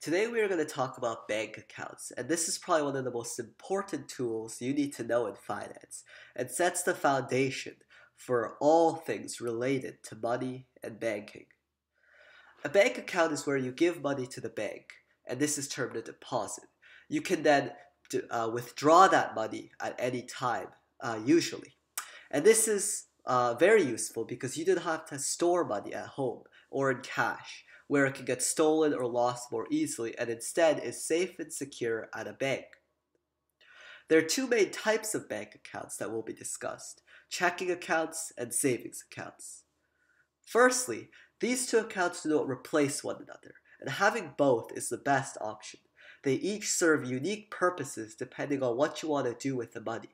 Today we are going to talk about bank accounts, and this is probably one of the most important tools you need to know in finance and sets the foundation for all things related to money and banking. A bank account is where you give money to the bank, and this is termed a deposit. You can then withdraw that money at any time, usually. And this is very useful because you don't have to store money at home or in cash, where it can get stolen or lost more easily and instead is safe and secure at a bank. There are two main types of bank accounts that will be discussed: checking accounts and savings accounts. Firstly, these two accounts do not replace one another, and having both is the best option. They each serve unique purposes depending on what you want to do with the money.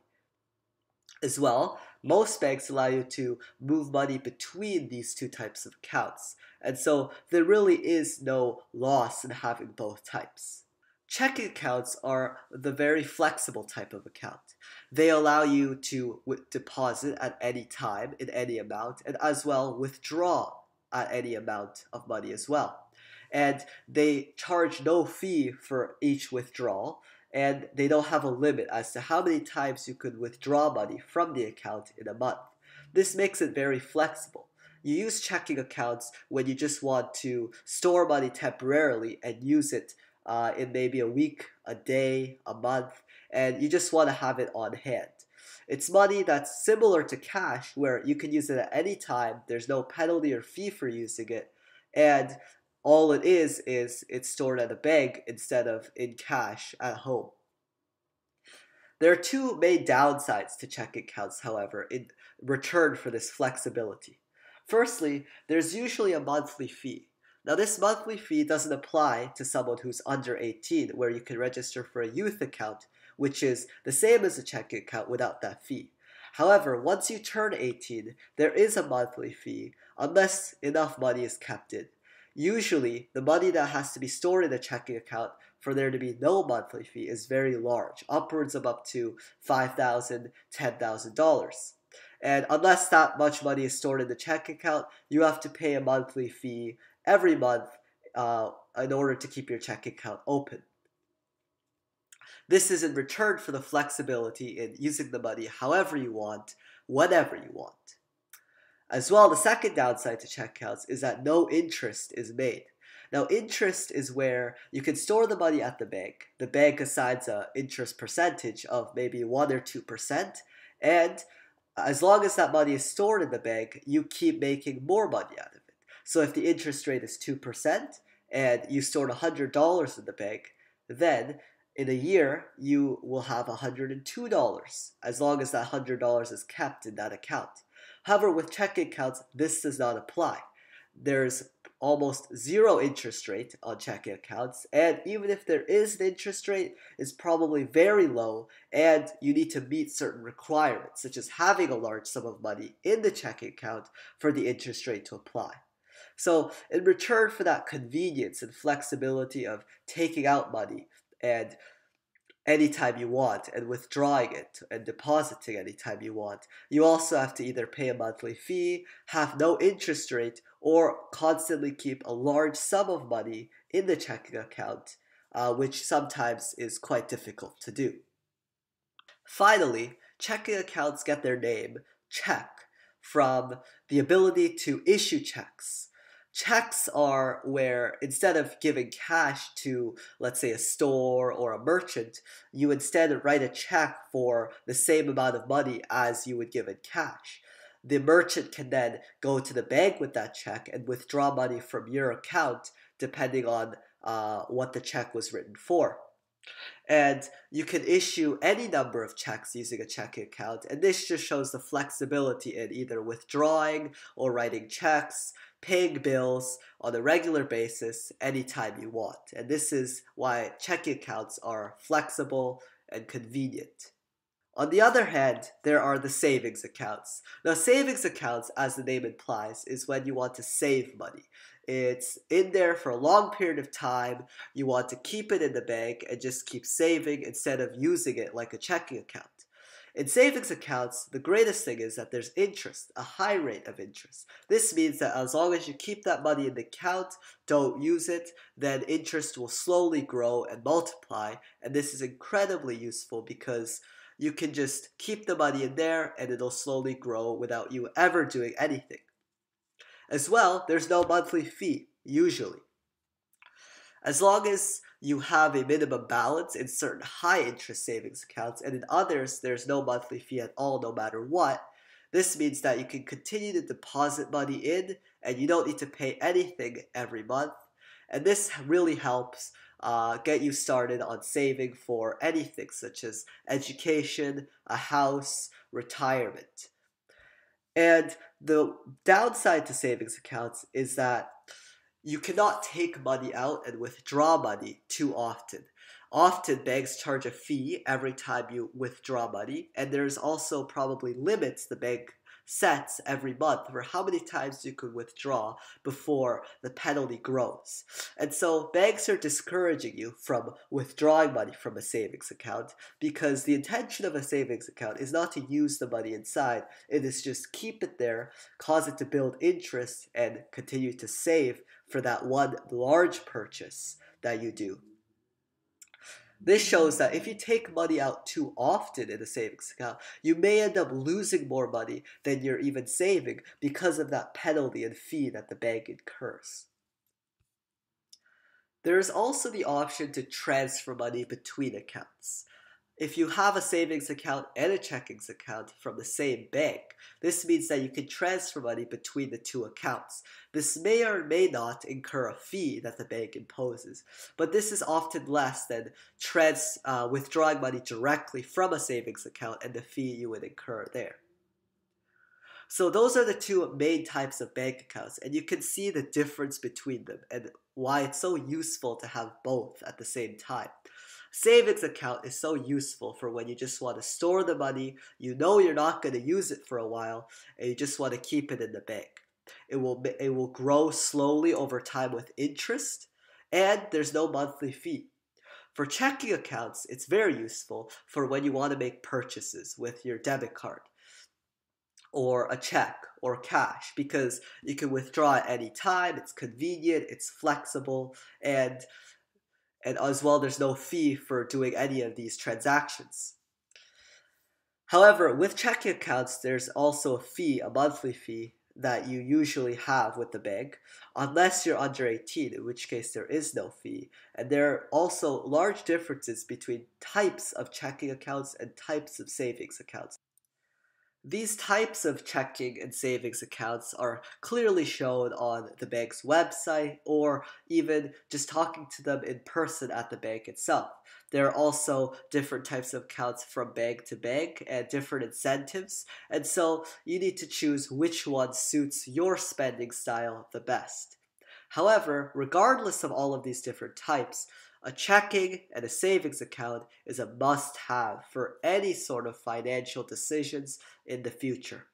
As well, most banks allow you to move money between these two types of accounts, and so there really is no loss in having both types. Checking accounts are the very flexible type of account. They allow you to deposit at any time in any amount and as well withdraw at any amount of money as well. And they charge no fee for each withdrawal, and they don't have a limit as to how many times you could withdraw money from the account in a month. This makes it very flexible. You use checking accounts when you just want to store money temporarily and use it in maybe a week, a day, a month, and you just want to have it on hand. It's money that's similar to cash where you can use it at any time, there's no penalty or fee for using it, and all it is it's stored at a bank instead of in cash at home. There are two main downsides to checking accounts, however, in return for this flexibility. Firstly, there's usually a monthly fee. Now, this monthly fee doesn't apply to someone who's under 18, where you can register for a youth account, which is the same as a checking account without that fee. However, once you turn 18, there is a monthly fee unless enough money is kept in. Usually, the money that has to be stored in a checking account for there to be no monthly fee is very large, upwards of up to $5,000, $10,000. And unless that much money is stored in the checking account, you have to pay a monthly fee every month in order to keep your checking account open. This is in return for the flexibility in using the money however you want, whenever you want. As well, the second downside to check accounts is that no interest is made. Now, interest is where you can store the money at the bank. The bank assigns an interest percentage of maybe 1 or 2%, and as long as that money is stored in the bank, you keep making more money out of it. So if the interest rate is 2% and you stored $100 in the bank, then in a year you will have $102 as long as that $100 is kept in that account. However, with checking accounts, this does not apply. There's almost zero interest rate on checking accounts, and even if there is an interest rate, it's probably very low, and you need to meet certain requirements, such as having a large sum of money in the checking account for the interest rate to apply. So, in return for that convenience and flexibility of taking out money and anytime you want and withdrawing it and depositing anytime you want, you also have to either pay a monthly fee, have no interest rate, or constantly keep a large sum of money in the checking account, which sometimes is quite difficult to do. Finally, checking accounts get their name, check, from the ability to issue checks. Checks are where instead of giving cash to, let's say, a store or a merchant, you instead write a check for the same amount of money as you would give in cash. The merchant can then go to the bank with that check and withdraw money from your account depending on what the check was written for. And you can issue any number of checks using a checking account, and this just shows the flexibility in either withdrawing or writing checks, paying bills on a regular basis anytime you want. And this is why checking accounts are flexible and convenient. On the other hand, there are the savings accounts. Now, savings accounts, as the name implies, is when you want to save money. It's in there for a long period of time. You want to keep it in the bank and just keep saving instead of using it like a checking account. In savings accounts, the greatest thing is that there's interest, a high rate of interest. This means that as long as you keep that money in the account, don't use it, then interest will slowly grow and multiply. And this is incredibly useful because you can just keep the money in there and it'll slowly grow without you ever doing anything. As well, there's no monthly fee, usually. As long as you have a minimum balance in certain high interest savings accounts, and in others, there's no monthly fee at all, no matter what. This means that you can continue to deposit money in, and you don't need to pay anything every month. And this really helps get you started on saving for anything, such as education, a house, retirement. And the downside to savings accounts is that you cannot take money out and withdraw money too often. Often, banks charge a fee every time you withdraw money, and there's also probably limits the bank sets every month for how many times you can withdraw before the penalty grows. And so banks are discouraging you from withdrawing money from a savings account because the intention of a savings account is not to use the money inside. It is just keep it there, cause it to build interest, and continue to save for that one large purchase that you do. This shows that if you take money out too often in a savings account, you may end up losing more money than you're even saving because of that penalty and fee that the bank incurs. There is also the option to transfer money between accounts. If you have a savings account and a checking account from the same bank, this means that you can transfer money between the two accounts. This may or may not incur a fee that the bank imposes, but this is often less than withdrawing money directly from a savings account and the fee you would incur there. So those are the two main types of bank accounts, and you can see the difference between them and why it's so useful to have both at the same time. Savings account is so useful for when you just want to store the money, you know you're not going to use it for a while, and you just want to keep it in the bank. It will grow slowly over time with interest, and there's no monthly fee. For checking accounts, it's very useful for when you want to make purchases with your debit card or a check or cash because you can withdraw at any time, it's convenient, it's flexible, and as well, there's no fee for doing any of these transactions. However, with checking accounts, there's also a fee, a monthly fee, that you usually have with the bank, unless you're under 18, in which case there is no fee. And there are also large differences between types of checking accounts and types of savings accounts. These types of checking and savings accounts are clearly shown on the bank's website or even just talking to them in person at the bank itself. There are also different types of accounts from bank to bank and different incentives, and so you need to choose which one suits your spending style the best. However, regardless of all of these different types, a checking and a savings account is a must-have for any sort of financial decisions in the future.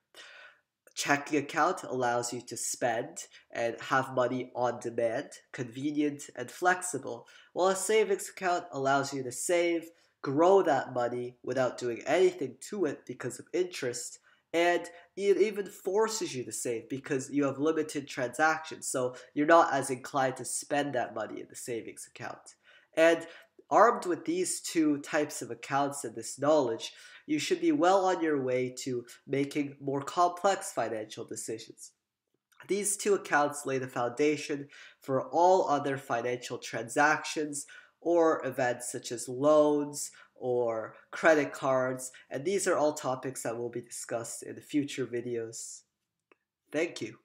A checking account allows you to spend and have money on demand, convenient and flexible, while a savings account allows you to save, grow that money without doing anything to it because of interest, and it even forces you to save because you have limited transactions, so you're not as inclined to spend that money in the savings account. And armed with these two types of accounts and this knowledge, you should be well on your way to making more complex financial decisions. These two accounts lay the foundation for all other financial transactions or events such as loans or credit cards, and these are all topics that will be discussed in future videos. Thank you.